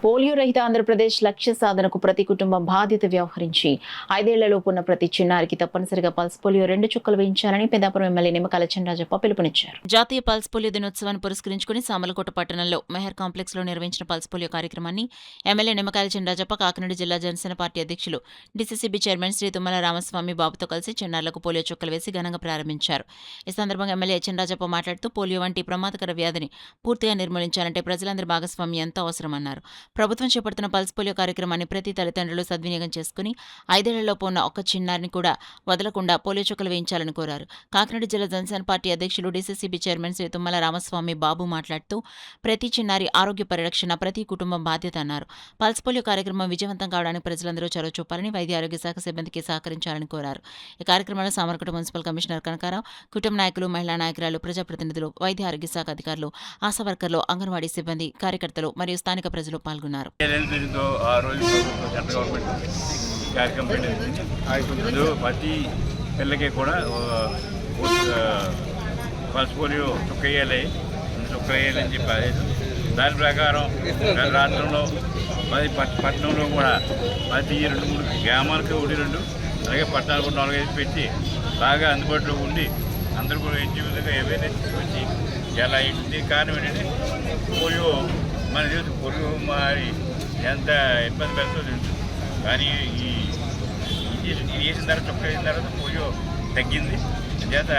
Polio రహిత ఆంధ్రప్రదేశ్ లక్ష్య సాధనకు ప్రతి కుటుంబం బాధ్యత వ్యవహరించి 5 ఏళ్లలోపు ఉన్న ప్రతి చిన్నారికి తప్పనిసరిగా పల్స్ పోలియో 2 చుక్కలు వేయించాలని పెద్దాపురం ఎమ్మెల్యే నిమ్మకాయల చినరాజప్ప పిలుపునిచ్చారు. జాతీయ పల్స్ పోలియో దినోత్సవాన్ని పురస్కరించుకుని సామలకోట పట్టణంలో మెహర్ కాంప్లెక్స్ లో నిర్వహించిన పల్స్ పోలియో కార్యక్రమాన్ని ఎమ్మెల్యే నిమ్మకాయల చినరాజప్ప, కాకినాడ జిల్లా జనసేన పార్టీ అధ్యక్షులు డీసీసీబీ చైర్మన్ శ్రీ తుమ్మల రామస్వామి బాబుతో కలిసి చిన్నారులకు పోలియో చుక్కలు వేసి ఘనంగా ప్రారంభించారు. ఈ సందర్భంగా ఎమ్మెల్యే చినరాజప్ప మాట్లాడుతూ పోలియో వంటి ప్రమాదకర వ్యాధిని పూర్తిగా నిర్మూలించాలంటే ప్రజలందరి భాగస్వామ్యం ఎంతో అవసరమన్నారు. ప్రభుత్వం చేపడుతున్న పల్స్ పోలియో కార్యక్రమాన్ని ప్రతి తల్లిదండ్రులు సద్వినియోగం చేసుకుని 5 ఏళ్లలోపు ఉన్న ఒక్క చిన్నారిని కూడా వదలకుండా పోలియో చుక్కలు వేయించాలని కోరారు. కాకినాడ జిల్లా జనసేన పార్టీ అధ్యక్షులు డీసీసీబీ చైర్మన్ శ్రీ తుమ్మల రామస్వామి బాబు మాట్లాడుతూ ప్రతి చిన్నారి ఆరోగ్య పరిరక్షణ ప్రతి కుటుంబం బాధ్యత అన్నారు. పల్స్ పోలియో కార్యక్రమం విజయవంతం కావడానికి ప్రజలందరూ చొరవ చూపాలని, వైద్య ఆరోగ్య శాఖ సిబ్బందికి సహకరించాలని కోరారు. ఈ కార్యక్రమంలో సామర్లకోట మున్సిపల్ కమిషనర్ కనకారావు, కుటుంబ నాయకులు, మహిళా నాయకురాలు, ప్రజాప్రతినిధులు, వైద్య ఆరోగ్య శాఖ అధికారులు, ఆశా వర్కర్లు, అంగన్వాడీ సిబ్బంది, కార్యకర్తలు మరియు స్థానిక ప్రజలు పాల్గొన్నారు. ప్రతి పిల్లకి కూడా పల్స్ పోలియో చుక్క వేయాలని చెప్పి దాని ప్రకారం రాష్ట్రంలో పట్టణంలో కూడా ప్రతి 2-3 గ్రామాలకు 1-2 అలాగే పట్టణాలకు 4-5 పెట్టి బాగా అందుబాటులో ఉండి అందరూ కూడా ఎంచి విధంగా అవేర్నెస్ తీసుకొచ్చి ఎలా ఇంటి కారణం ఏంటంటే పోలియో మన తెలుసు పోలియో మరి ఎంత ఇబ్బంది పెడుతుందో తెలుసు. కానీ ఇది వేసిన తర్వాత చుక్క వేసిన తర్వాత పోలియో తగ్గింది. చేత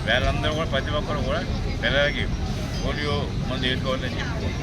వేలందరూ కూడా ప్రతి ఒక్కరు కూడా పిల్లలకి పోలియో మందు వేసుకోవాలని చెప్పి